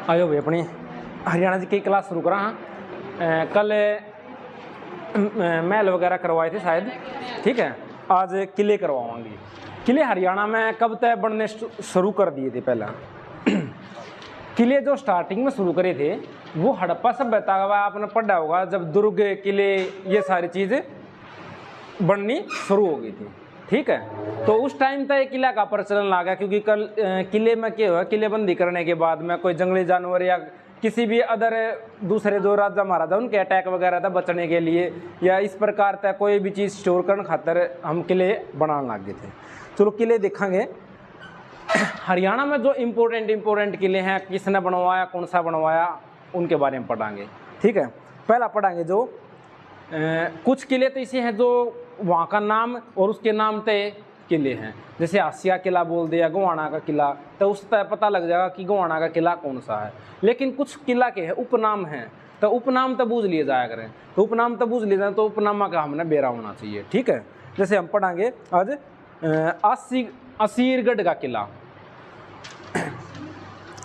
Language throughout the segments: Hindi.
आयो भाई अपनी हरियाणा की क्लास शुरू करा। हाँ कल महल वगैरह करवाए थे शायद, ठीक है। आज किले करवाऊंगी। किले हरियाणा में कब तक बनने शुरू कर दिए थे। पहला किले जो स्टार्टिंग में शुरू करे थे वो हड़प्पा सभ्यता का आपने पढ़ा होगा, जब दुर्ग किले ये सारी चीज़ बननी शुरू हो गई थी, ठीक है। तो उस टाइम तक किला का प्रचलन आ गया, क्योंकि कल किले में क्या हुआ, किलेबंदी करने के बाद में कोई जंगली जानवर या किसी भी अदर दूसरे जो राजा महाराजा उनके अटैक वगैरह था बचने के लिए, या इस प्रकार तक कोई भी चीज़ स्टोर करने खातर हम किले बनाने लग गए थे। चलो किले देखेंगे। हरियाणा में जो इम्पोर्टेंट किले हैं, किसने बनवाया, कौन सा बनवाया, उनके बारे में पढ़ाएंगे, ठीक है। पहला पढ़ाएंगे जो कुछ किले तो ऐसे हैं जो वहाँ का नाम और उसके नाम तय किले हैं। जैसे आसिया किला बोल दिया, गोवाना का किला, तो उस तय पता लग जाएगा कि गोवाना का किला कौन सा है। लेकिन कुछ किला के हैं उपनाम हैं, तो उपनाम तो बूझ लिए जाया करें। तो उपनाम तो बूझ लिए जाए तो उपनामा का हमने बेरा होना चाहिए, ठीक है। जैसे हम पढ़ाएंगे आज असीरगढ़ का किला।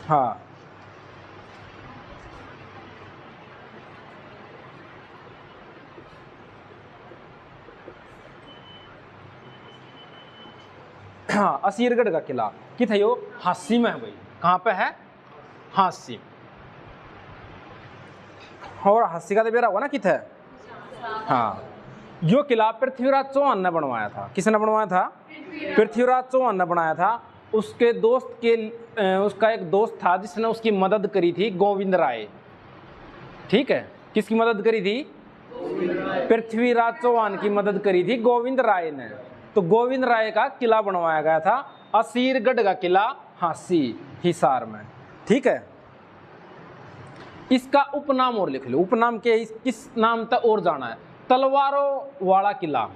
हाँ हाँ असीरगढ़ का किला किथे यो हांसी में है भाई। कहाँ पे है? हांसी। और हांसी का तो बेरा हुआ ना किथे। हाँ यो किला पृथ्वीराज चौहान ने बनवाया था। किसने बनवाया था? पृथ्वीराज चौहान ने बनाया था। उसके दोस्त के उसका एक दोस्त था जिसने उसकी मदद करी थी, गोविंद राय, ठीक है। किसकी मदद करी थी? पृथ्वीराज चौहान की मदद करी थी गोविंद राय ने। तो गोविंद राय का किला बनवाया गया था असीरगढ़ का किला, हांसी हिसार में, ठीक है। इसका उपनाम और लिख लो। उपनाम के किस नाम तक और जाना है? तलवारों वाला किला।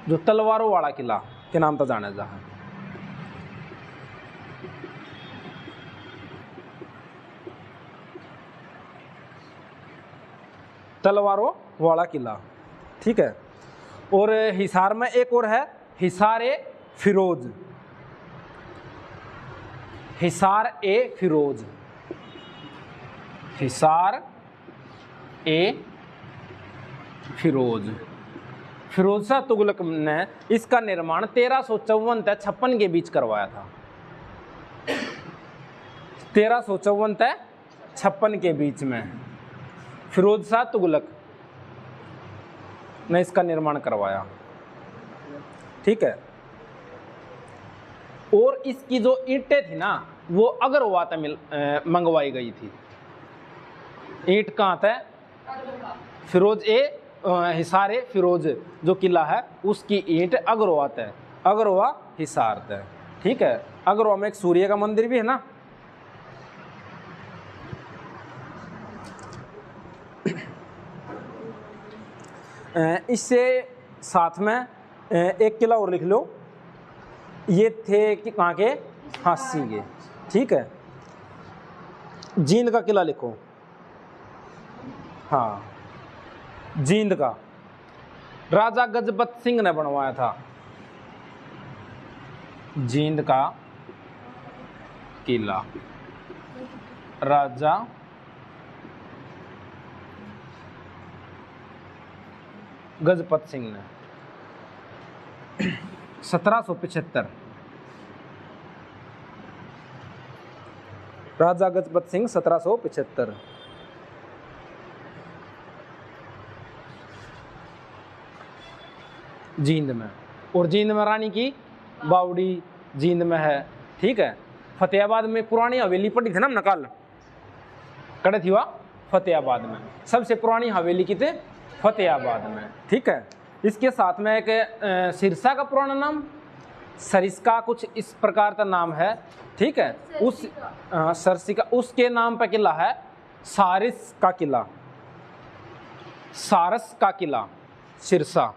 जो तलवारों वाला किला के नाम तक जाना है। तलवारों वाला किला, ठीक है। और हिसार में एक और है, हिसार-ए फिरोज। हिसार-ए फिरोज, हिसार-ए फिरोज। फिरोज शाह तुगलक ने इसका निर्माण 1354 से 56 के बीच करवाया था। 1354 से 56 के बीच में फिरोज शाह तुगलक ने इसका निर्माण करवाया, ठीक है। और इसकी जो ईंटें थी ना वो अग्रवाल से मंगवाई गई थी। ईंट कहाँ था? हिसार-ए फिरोज जो किला है उसकी ईंट अग्रवाल है, अग्रवाल हिसार है, ठीक है। अग्रवाल में एक सूर्य का मंदिर भी है ना। इससे साथ में एक किला और लिख लो। ये थे कि कहाँ के? हांसी के, ठीक है। जींद का किला लिखो। हाँ जींद का राजा गजपत सिंह ने बनवाया था। जींद का किला राजा गजपत सिंह ने 1775। राजा गजपत सिंह 1775। जींद में। और जींद में रानी की बावड़ी जींद में है, ठीक है। फतेहाबाद में पुरानी हवेली पड़ी थी ना नकल कड़े थी वह फतेहाबाद में। सबसे पुरानी हवेली की थे फतेहाबाद में, ठीक है। इसके साथ में एक सिरसा का पुराना नाम सरिस्का कुछ इस प्रकार का नाम है, ठीक है। उस सरसिका उसके नाम पर किला है सारिस का किला, सारस का किला सिरसा।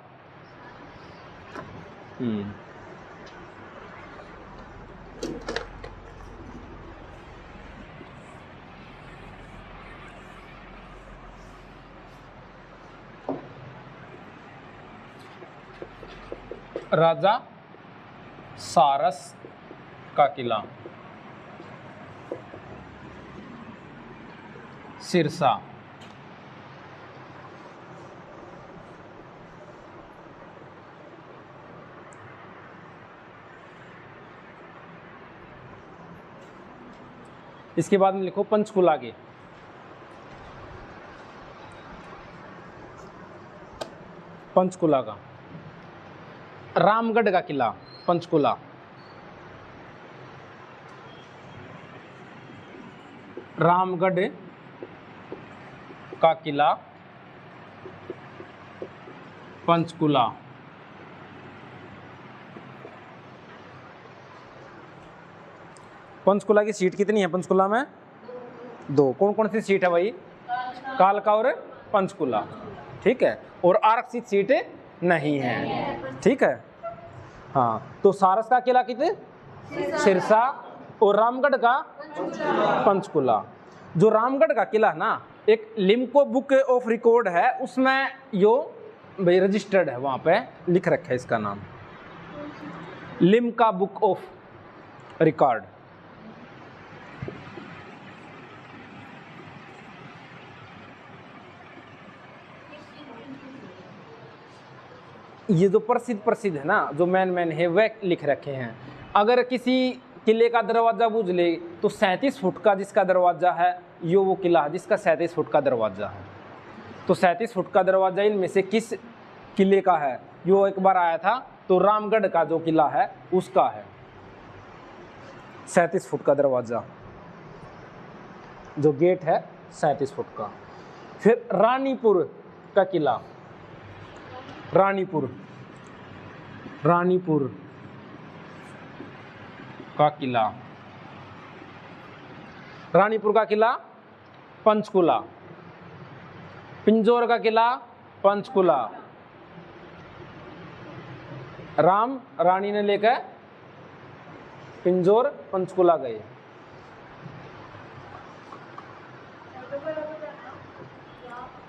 राजा सारस का किला। सिरसा। इसके बाद में लिखो पंचकुला के। पंचकुला का रामगढ़ का किला, पंचकुला। रामगढ़ का किला, पंचकुला। पंचकुला की सीट कितनी है? पंचकुला में 2। कौन कौन सी सीट है भाई? कालका और पंचकुला, ठीक है। और आरक्षित सीट नहीं है, ठीक है। हाँ, तो सारस का किला कितने? सिरसा। और रामगढ़ का पंचकुला। जो रामगढ़ का किला है ना, एक लिम्को बुक ऑफ रिकॉर्ड है, उसमें यो भाई रजिस्टर्ड है, वहां पे लिख रखा है इसका नाम, लिम्का बुक ऑफ रिकॉर्ड। ये जो प्रसिद्ध है ना, जो मैन है, वह लिख रखे हैं। अगर किसी किले का दरवाजा बूझ ले तो 37 फुट का जिसका दरवाजा है, यो वो किला है जिसका 37 फुट का दरवाजा है। तो 37 फुट का दरवाजा इनमें से किस किले का है? यो एक बार आया था, तो रामगढ़ का जो किला है उसका है 37 फुट का दरवाजा, जो गेट है 37 फुट का। फिर रानीपुर का किला, रानीपुर का किला, रानीपुर का किला पंचकुला। पिंजौर का किला पंचकुला। राम रानी ने लेकर पिंजौर पंचकुला गए।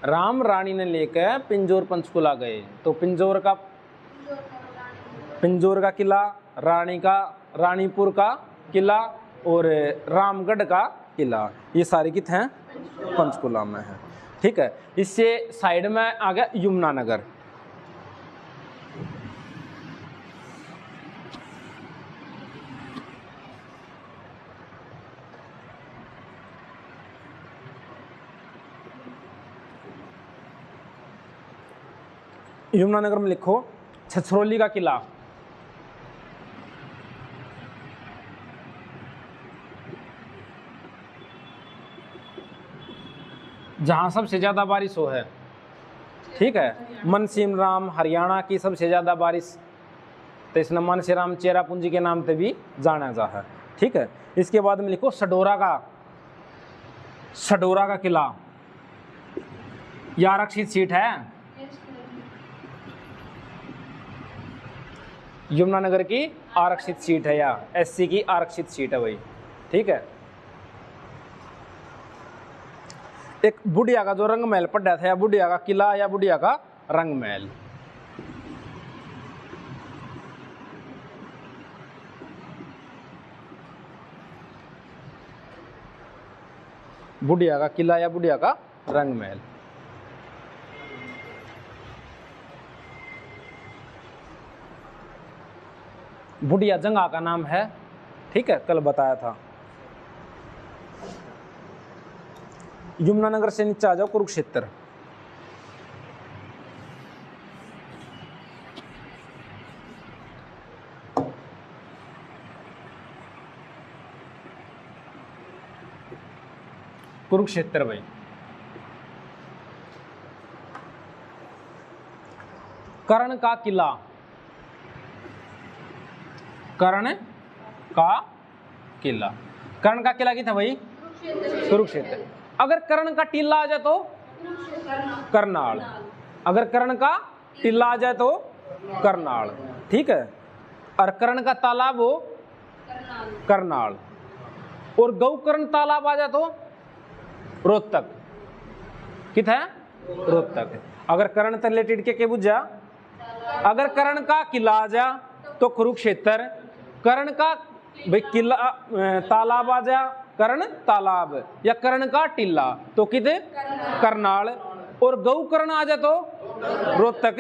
राम रानी ने लेकर पिंजौर पंचकुला गए। तो पिंजौर का किला, रानीपुर का किला और रामगढ़ का किला, ये सारे कित हैं? पंचकुला में है, ठीक है। इससे साइड में आ गया यमुनानगर। यमुनानगर में लिखो छछरौली का किला। जहां सबसे ज्यादा बारिश हो है, ठीक है। मनसीम राम हरियाणा की सबसे ज्यादा बारिश, तो इसने मनसी राम चेरापूंजी के नाम से भी जाना जा है, ठीक है। इसके बाद में लिखो सडोरा का किला। यह आरक्षित सीट है, यमुनानगर की आरक्षित सीट है, या एससी की आरक्षित सीट है भाई, ठीक है। एक बुढ़िया का जो रंग महल पड़ा था, या बुढ़िया का किला या बुढ़िया का रंग महल। बुढ़िया का किला या बुढ़िया का रंग महल। बुढ़िया जगह का नाम है, ठीक है, कल बताया था। यमुनानगर से नीचे आ जाओ, कुरुक्षेत्र। कुरुक्षेत्र भाई, कर्ण का किला, कर्ण का किला। कर्ण का किला क्या था भाई? कुरुक्षेत्र। अगर कर्ण का टीला आ जाए तो करनाल। अगर कर्ण का टीला आ जाए तो करनाल, ठीक है। और कर्ण का तालाब हो करनाल। और गौकर्ण तालाब आ जाए तो रोहतक। कित है? रोहतक। अगर कर्ण तले टिड़के के बुझ जा, अगर कर्ण का किला आ जा तो कुरुक्षेत्र, कर्ण का भाई किला तालाब आ जा कर्ण तालाब या कर्ण का टीला, तो किधे करनाल। और गौकर्ण आ जाए तो रोहतक,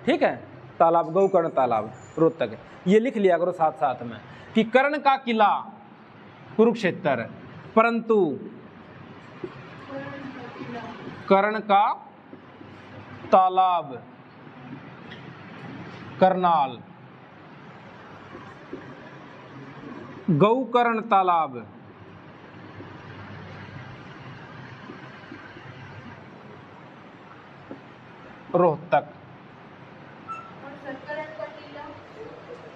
ठीक है, तालाब गौकर्ण तालाब रोहतक। ये लिख लिया करो साथ साथ में कि कर्ण का किला कुरुक्षेत्र, परंतु कर्ण का तालाब करनाल, गौकर्ण तालाब रोहतक,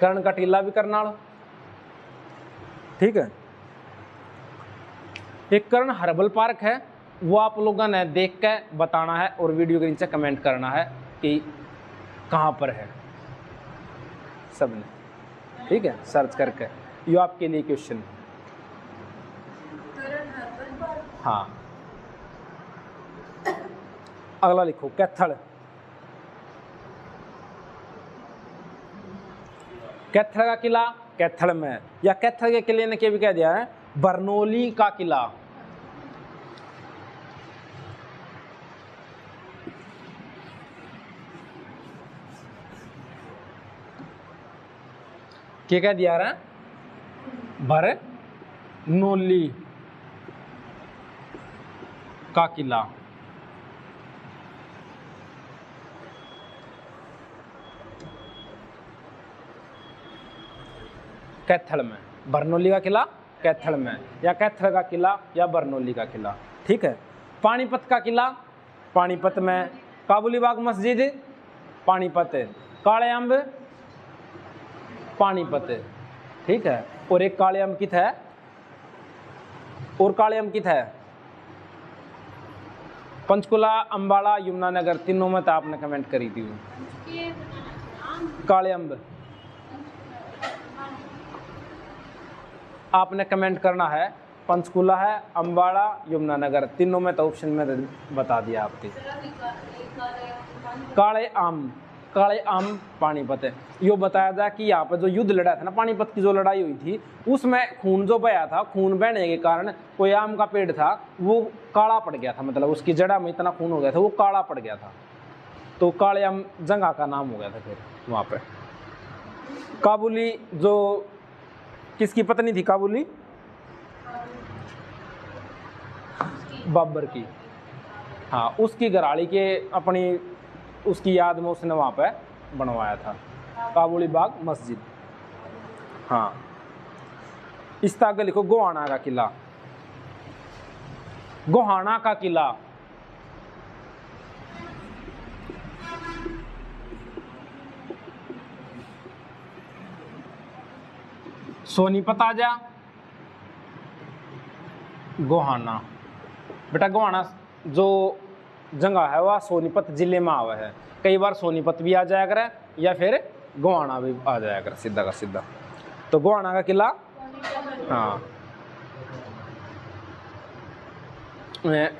कर्ण का टीला भी करनाल, ठीक है। एक कर्ण हर्बल पार्क है, वो आप लोगों ने देख के बताना है और वीडियो के नीचे कमेंट करना है कि कहाँ पर है सबने, ठीक है, सर्च करके। ये आपके लिए क्वेश्चन, हाँ। अगला लिखो कैथल। कैथल का किला कैथल में, या कैथल के किले ने क्या भी कह दिया है बरनौली का किला, क्या कह दिया रहा बरनौली का किला। कैथल में, बरनौली का किला कैथल में, या कैथल का किला या बरनौली का किला, ठीक है। पानीपत का किला, पानीपत में काबुली बाग मस्जिद पानीपत, काले अम्ब पानीपत, ठीक है। और एक काले अम्ब कित है, और काले अम्ब कित है पंचकुला, अम्बाड़ा, यमुनानगर, तीनों में तो आपने कमेंट करी थी। काले अम्ब आपने कमेंट करना है, पंचकुला है, अम्बाड़ा, यमुनानगर, तीनों में तो ऑप्शन में बता दिया आपके। काले आम, काले आम पानीपत है। यो बताया जाए कि यहाँ पर जो युद्ध लड़ा था ना, पानीपत की जो लड़ाई हुई थी, उसमें खून जो बहा था, खून बहने के कारण कोई आम का पेड़ था वो काला पड़ गया था, मतलब उसकी जड़ा में इतना खून हो गया था वो काला पड़ गया था, तो काले आम जगह का नाम हो गया था फिर वहाँ पे। काबुली जो किसकी पत्नी थी काबुली, बाबर की, हाँ, उसकी घराड़ी के अपनी उसकी याद में उसने वहाँ पे बनवाया था काबुली बाग मस्जिद, हाँ। इस तरह के लिखो गोहाना का किला, गोहाना का किला, सोनीपत आ जा, गोहाना, बेटा गोहाना जो जगह है वह सोनीपत जिले में आवा है, कई बार सोनीपत भी आ जाया करे या फिर गोहाना भी आ जाया करे सीधा का सीधा, तो गोहाना का किला, हाँ।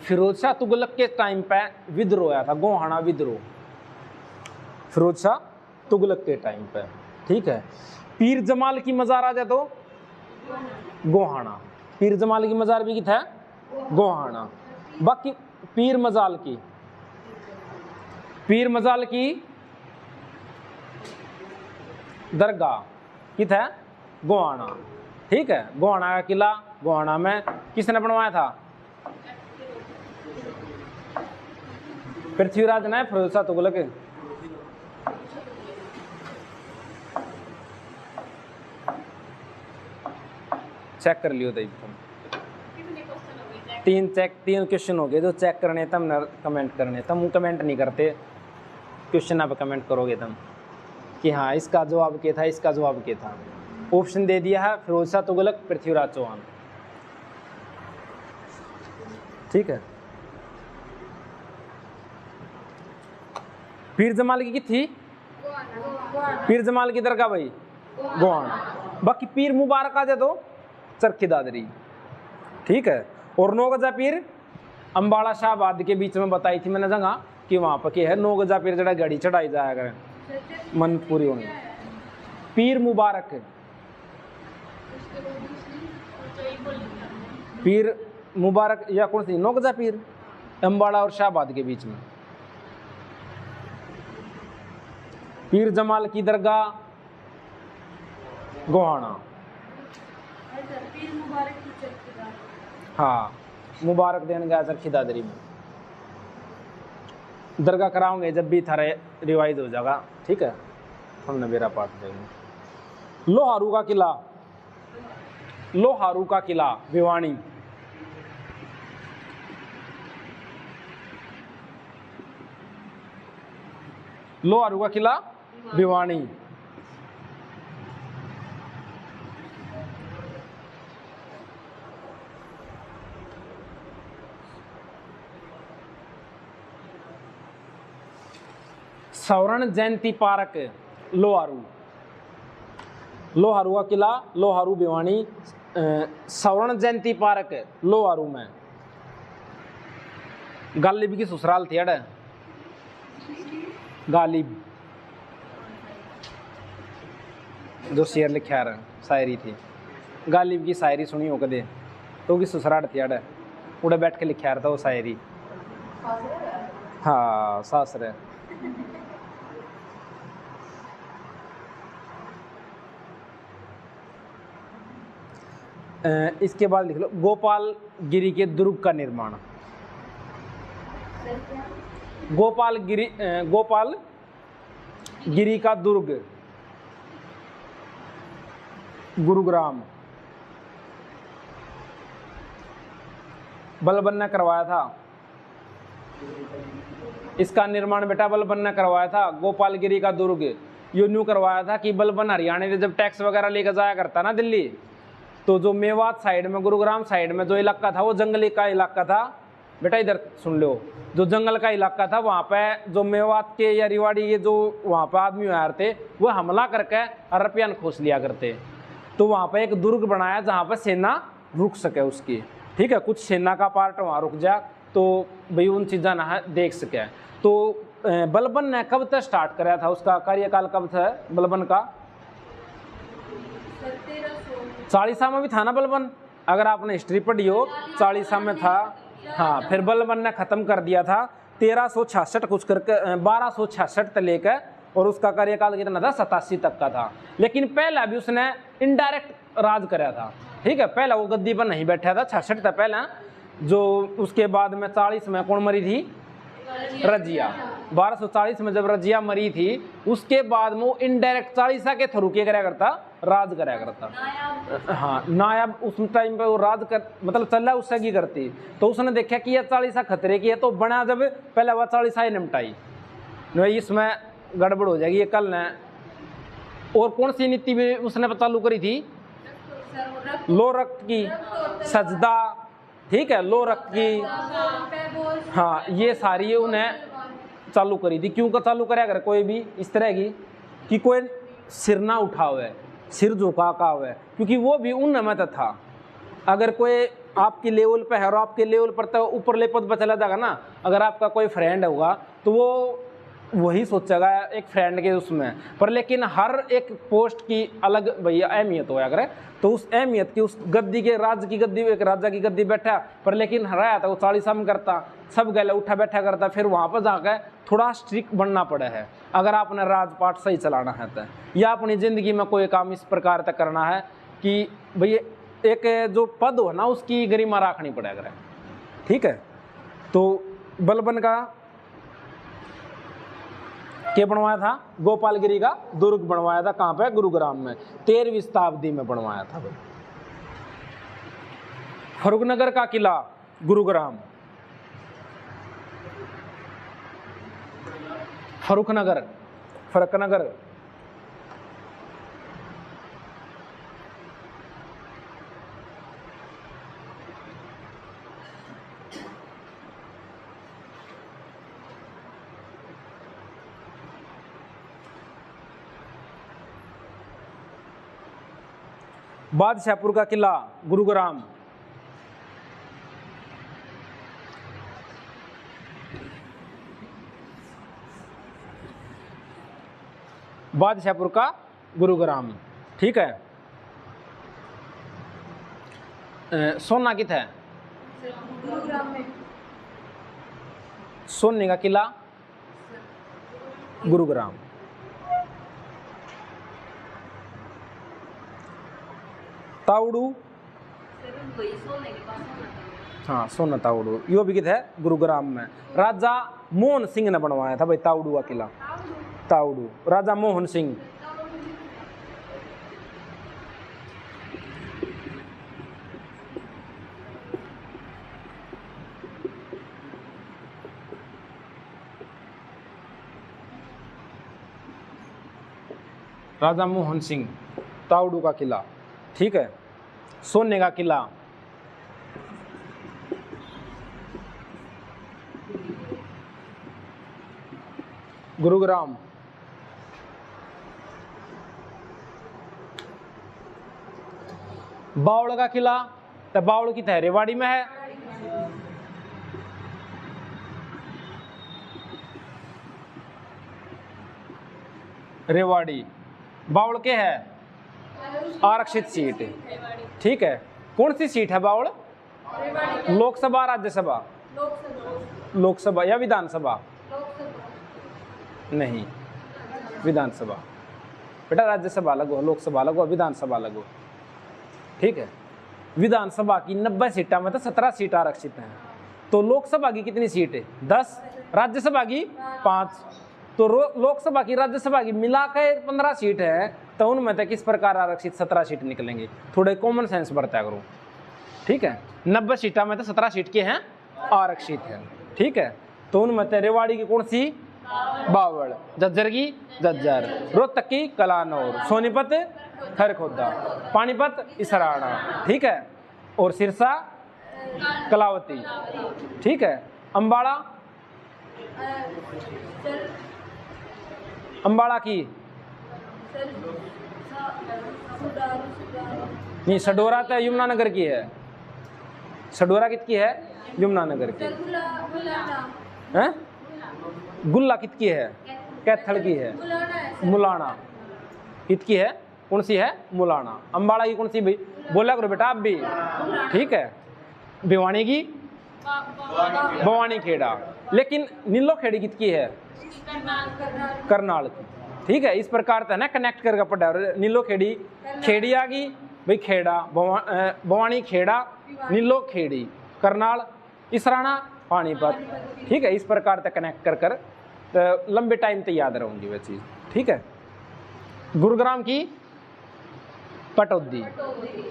फिरोज शाह तुगलक के टाइम पे विद्रोह आया था, गोहाना विद्रोह, फिरोज शाह तुगलक के टाइम पे, ठीक है। पीर जमाल की मजार आ जाए तो गोहाना, पीर जमाल की मजार भी कितना है गोहाना। बाकी पीर मजाल की, पीर मजाल की दरगाह कितना है गोहाना, ठीक है। गोहाना का किला गोहाना में किसने बनवाया था, पृथ्वीराज ने, फिरोज शाह तुगलक, चेक कर लियो तुम, तीन क्वेश्चन हो गए जो चेक करने तब न कमेंट करने, तुम कमेंट नहीं करते, क्वेश्चन आप कमेंट करोगे तुम कि हाँ इसका जवाब क्या था, इसका जवाब क्या था। ऑप्शन दे दिया है फिरोज शाह तुगलक, पृथ्वीराज चौहान, ठीक है। पीर जमाल की थी, पीर जमाल की दरगाह भाई गोहाना। बाकी पीर मुबारक आ जाए तो चरखी दादरी, ठीक है। और 9 गजा पीर अम्बाड़ा शाहबाद के बीच में बताई थी मैंने जगह कि वहाँ पर क्या है, 9 गजा पीर जरा घड़ी चढ़ाई जाया करें मन पूरी होनी। पीर मुबारक पीर मुबारक या कौन सी नौकजा पीर, अम्बाड़ा और शाहबाद के बीच में। पीर जमाल की दरगाह गोहाना। हाँ, मुबारक देन गया सर खिदादरी में। दरगाह कराओगे जब भी थारे रिवाइज हो जाएगा, ठीक है, हमने मेरा पाठ देंगे। लोहारू का किला, लोहारू का किला भिवानी। लोहारू का किला भिवानी। स्वर्ण जयंती पार्क लोहारू, लोहारू का किला लोहारू भिवानी। स्वर्ण जयंती पार्क लोहारू में। गालिब की ससुराल थी अड़े, गालिब जो शेर लिखा रहा शायरी थी, गालिब की शायरी सुनी हो कदे, तो की ससुराल थी अड़े, उड़े बैठ के लिखा रहा था वो शायरी। हाँ सासरे। इसके बाद लिख लो गोपाल गिरी के दुर्ग का निर्माण। गोपाल गिरी का दुर्ग गुरुग्राम। बलबन ने करवाया था इसका निर्माण, बेटा बलबन ने करवाया था। गोपाल गिरी का दुर्ग यूं न्यू करवाया था कि बलबन हरियाणा से जब टैक्स वगैरह लेकर जाया करता ना दिल्ली, तो जो मेवात साइड में गुरुग्राम साइड में जो इलाका था वो जंगली का इलाका था। बेटा इधर सुन लो, जो जंगल का इलाका था वहाँ पे जो मेवात के या रिवाड़ी के जो वहाँ पे आदमी आए थे वो हमला करके रुपया खोस लिया करते। तो वहाँ पे एक दुर्ग बनाया जहाँ पे सेना रुक सके उसकी, ठीक है, कुछ सेना का पार्ट वहाँ रुक जा तो भाई उन चीज़ा ना देख सके। तो बलबन ने कब तक स्टार्ट कराया था, उसका कार्यकाल कब था बलबन का? 40 में भी था ना बलबन, अगर आपने हिस्ट्री पढ़ी हो 40 में था। हाँ, फिर बलबन ने ख़त्म कर दिया था 1366 कुछ करके 1266 तक लेकर, और उसका कार्यकाल कितना था 87 तक का था। लेकिन पहला भी उसने इनडायरेक्ट राज कराया था, ठीक है, पहला वो गद्दी पर नहीं बैठा था 66 तक पहला। जो उसके बाद में 40 में कौन मरी थी? रजिया। 1240 में जब रजिया मरी थी उसके बाद में वो इनडायरेक्ट 40 के थ्रू क्या कराया करता? राज कराया करता। हाँ, नायब उस टाइम पे वो राज कर मतलब चला उससे की करती। तो उसने देखा कि ये 40 खतरे की है, तो बना जब पहले वह 40 निपटाई, नहीं इसमें गड़बड़ हो जाएगी ये कल ने। और कौन सी नीति भी उसने चालू करी थी? लो रक्त की सजदा, ठीक है, लो रक्त की, हाँ, ये सारी उन्हें चालू करी थी। क्यों का चालू कराया कर कोई भी इस तरह की कि कोई सिर ना उठा हुआ है, सिर झुका का हुआ है, क्योंकि वो भी उन में था। अगर कोई आपकी लेवल पे है और आपके लेवल पर तो ऊपर ले पद पर चला जाएगा ना, अगर आपका कोई फ्रेंड होगा तो वो वही सोचेगा एक फ्रेंड के उसमें पर, लेकिन हर एक पोस्ट की अलग भैया अहमियत होया करे। तो उस अहमियत की उस गद्दी के राज की गद्दी एक राजा की गद्दी बैठा, पर लेकिन हराया था वो 40 में करता, सब गले उठा बैठा करता। फिर वहाँ पर जाकर थोड़ा स्ट्रिक्ट बनना पड़ा है अगर आपने राजपाट सही चलाना है तो, या अपनी ज़िंदगी में कोई काम इस प्रकार तक करना है कि भैया एक जो पद हो ना उसकी गरिमा रखनी पड़ेगा, ठीक है। तो बलबन का क्या बनवाया था? गोपालगिरी का दुर्ग बनवाया था। कहाँ पे? गुरुग्राम में। 13वीं शताब्दी में बनवाया था। फरुखनगर का किला गुरुग्राम। फरुखनगर, फरुखनगर बादशाहपुर का किला गुरुग्राम। बादशाहपुर का गुरुग्राम, ठीक है। सोना कितना है? गुरुग्राम में। सोने का किला गुरुग्राम। तावड़ू, हाँ सोना तावड़ू, यो भी कितना है? गुरुग्राम में। राजा मोहन सिंह ने बनवाया था भाई तावड़ू का किला। तावड़ू, राजा मोहन सिंह। राजा मोहन सिंह, तावड़ू का किला, ठीक है। सोने का किला गुरुग्राम। बावड़ का किला, तो बावड़ की रेवाड़ी में है। रेवाड़ी बावड़ के है आरक्षित सीट, ठीक है। कौन सी सीट है बावड़? लोकसभा, राज्यसभा? लोकसभा या विधानसभा? नहीं, विधानसभा। बेटा राज्यसभा लगो, लोकसभा लगो, विधानसभा लगो, ठीक है। विधानसभा की 90 सीटा में तो 17 सीट आरक्षित हैं। तो लोकसभा की कितनी सीट है? 10। राज्यसभा की 5। तो लोकसभा की राज्यसभा की मिलाकर 15 सीट है, तो उनमें तो किस प्रकार आरक्षित 17 सीट निकलेंगे? थोड़े कॉमन सेंस बरता करो, ठीक है। 90 सीटा में तो 17 सीट के हैं आरक्षित हैं, ठीक है। तो उनमें तो रेवाड़ी की कौन सी? बावड़। झज्जर की झज्जर। रोहतक की कलानौर। सोनीपत खरखोदा। पानीपत इसराना, ठीक है। और सिरसा कलावती, ठीक है। अंबाला, अंबाला की नहीं, सडोरा तो यमुनानगर की है। सडोरा कितकी है? यमुनानगर की है। गुल्ला कितकी है? कैथल की है। मुलाना कितकी है? कौन सी है? मुलाना। अंबाला की कौन सी भाई? बोला करो बेटा आप भी, ठीक है। भिवानी की भवानी खेड़ा। लेकिन नीलो खेड़ी कितकी है? करनाल की, ठीक है। इस प्रकार से ना कनेक्ट करके पढ़ा। नीलो खेड़ी, खेड़ी आ गई भाई, खेड़ा भवानी खेड़ा, नीलो खेड़ी, करनाल इसराना, पानीपत, ठीक है। इस प्रकार से कनेक्ट कर कर तो लंबे टाइम तक याद रहूंगी वह चीज़, ठीक है। गुरुग्राम की पटौदी,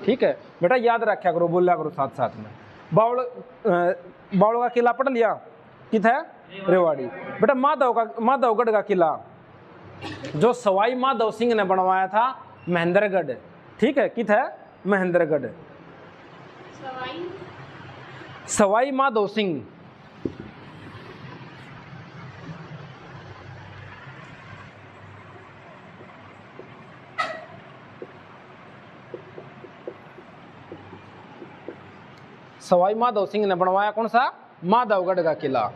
ठीक है बेटा, याद रखा करो, बोला करो साथ साथ में। बावड़ का किला पढ़ लिया, कितना है? रेवाड़ी। बेटा माधवगढ़ का किला जो सवाई माधव सिंह ने बनवाया था, महेंद्रगढ़, ठीक है। कितना है? महेंद्रगढ़। सवाई माधव सिंह, सवाई माधव सिंह ने बनवाया कौन सा? माधवगढ़ का किला।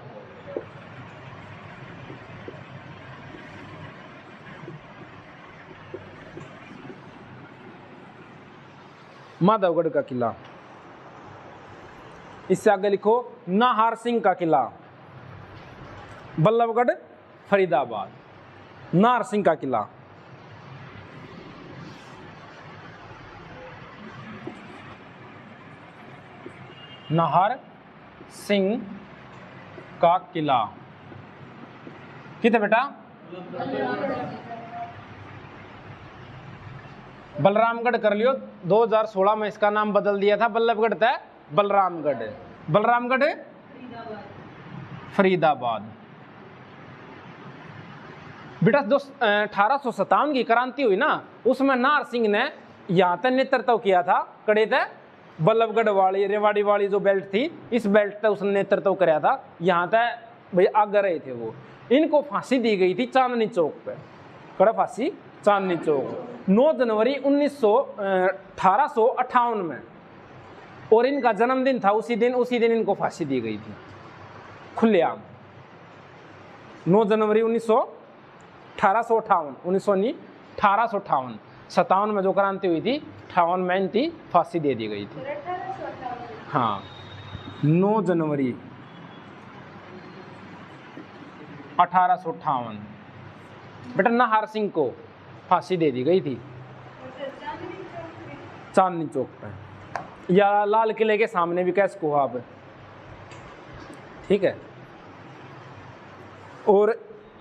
माधवगढ़ का किला। इससे आगे लिखो नाहर सिंह का किला, बल्लभगढ़ फरीदाबाद। नाहर सिंह का किला, नाहर सिंह का किला कितने बेटा? बलरामगढ़ कर लियो। 2016 में इसका नाम बदल दिया था, बल्लभगढ़ था बलरामगढ़। बलरामगढ़ फरीदाबाद। बेटा जो 1857 की क्रांति हुई ना, उसमें नाहर सिंह ने यहाँ तक नेतृत्व किया था। कड़े थे बल्लभगढ़ वाली, रेवाड़ी वाली जो बेल्ट थी, इस बेल्ट तक उसने नेतृत्व कराया था। यहाँ तक भाई आगे रहे थे वो। इनको फांसी दी गई थी चांदनी चौक पे। कड़ा फांसी? चांदनी चौक। 9 जनवरी 1858 में, और इनका जन्मदिन था उसी दिन इनको फांसी दी गई थी खुलेआम। 9 जनवरी 1858 57 में जो क्रांति हुई थी, 58 में इनकी फांसी दे दी गई थी। हाँ 9 जनवरी 1858 बेटा नाहर सिंह को फांसी दे दी गई थी चांदनी चौक पे या लाल किले के सामने भी कह सको आप, ठीक है। और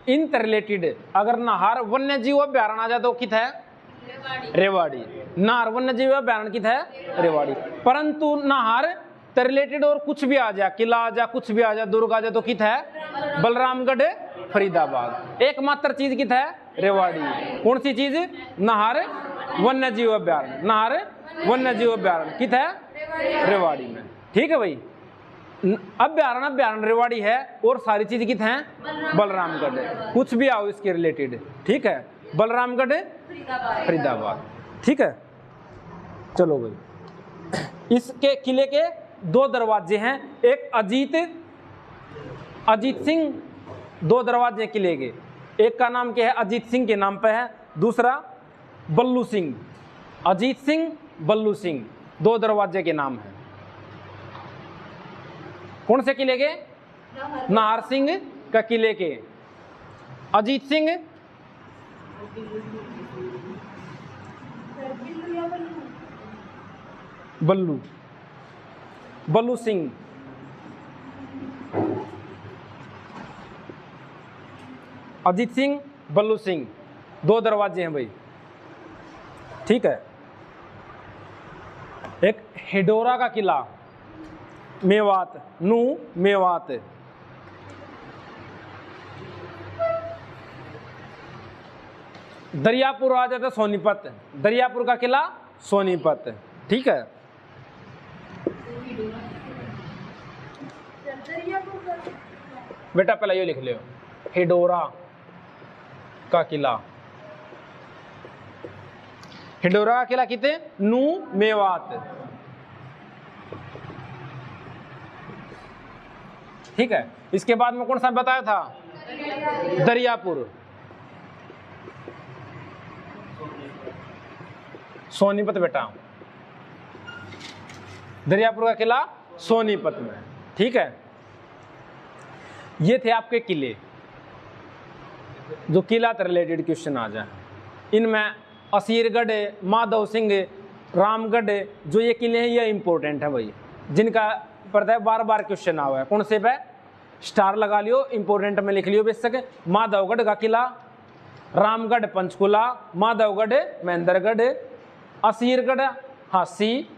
इनसे रिलेटेड अगर नाहर वन्य जीव अभ्यारण्य आ जाए तो कित है रेवाड़ी। नाहर वन्य जीव अभ्यारण्य कित है रेवाड़ी। परंतु नाहर से रिलेटेड और कुछ भी आ जाए, किला आ जाए, कुछ भी आ जाए, दुर्ग आ जाए तो कित है बलरामगढ़ फरीदाबाद। एकमात्र चीज कित है रेवाड़ी। कौन सी चीज? नाहर वन्य जीव अभ्यारण्य। नाहर वन्य जीव अभ्यारण्य कित है रेवाड़ी में, ठीक है भाई। अभ्यारण्य रेवाड़ी है और सारी चीज कित हैं बलरामगढ़। कुछ भी आओ इसके रिलेटेड, ठीक है, बलरामगढ़ फरीदाबाद, ठीक है। चलो भाई, इसके किले के 2 दरवाजे हैं। एक अजीत सिंह 2 दरवाजे किले के, एक का नाम क्या है अजीत सिंह के नाम पे है, दूसरा बल्लू सिंह। अजीत सिंह बल्लू सिंह 2 दरवाजे के नाम है। कौन से किले के? नाहर सिंह का किले के। अजीत सिंह बल्लू सिंह, अजीत सिंह बल्लू सिंह 2 दरवाजे हैं भाई, ठीक है। एक हिडोरा का किला मेवात, नू मेवात। दरियापुर आ जाता सोनीपत, दरियापुर का किला सोनीपत, ठीक है। बेटा पहले ये लिख लो हिडोरा का किला। हिडोरा का किला कितने? नू मेवात, ठीक है। इसके बाद में कौन सा बताया था? दरियापुर, सोनीपत बेटा, दरियापुर का किला सोनीपत में, ठीक है। ये थे आपके किले जो किला से रिलेटेड क्वेश्चन आ जाए। इनमें असीरगढ़, माधव सिंह, रामगढ़, जो ये किले हैं ये इंपॉर्टेंट है भाई, जिनका पर बार बार क्वेश्चन आ हुआ है। कौन से पे स्टार लगा लियो, इंपॉर्टेंट में लिख लियो बेशक। माधवगढ़ का किला, रामगढ़ पंचकुला, माधवगढ़ महेंद्रगढ़, असीरगढ़ हांसी,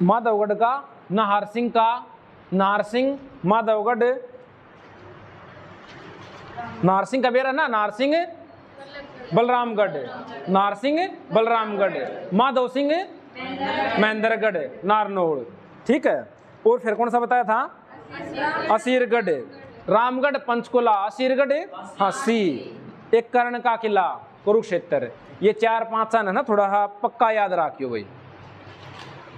माधवगढ़ का नाहर सिंह का, नाहर सिंह माधवगढ़, नाहर सिंह का बेरा ना, नाहर सिंह बलरामगढ़, नाहर सिंह बलरामगढ़, माधव सिंह महेंद्रगढ़ नारनौल, ठीक है। और फिर कौन सा बताया था? असीरगढ़, रामगढ़ पंचकुला, असीरगढ़ हांसी, एक कर्ण का किला कुरुक्षेत्र। ये 4-5 है ना, थोड़ा पक्का याद रखियो भाई।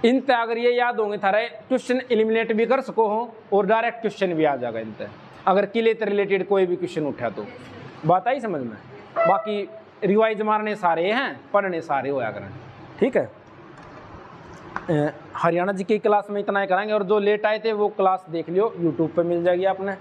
इन ते अगर ये याद होंगे थारे क्वेश्चन एलिमिनेट भी कर सको हो और डायरेक्ट क्वेश्चन भी आ जाएगा इन ते, अगर किले से रिलेटेड कोई भी क्वेश्चन उठा तो। बात आई समझ में? बाकी रिवाइज मारने सारे हैं, पढ़ने सारे होया करें, ठीक है। हरियाणा जी की क्लास में इतना ही कराएंगे, और जो लेट आए थे वो क्लास देख लियो, यूट्यूब पे मिल जाएगी आपने।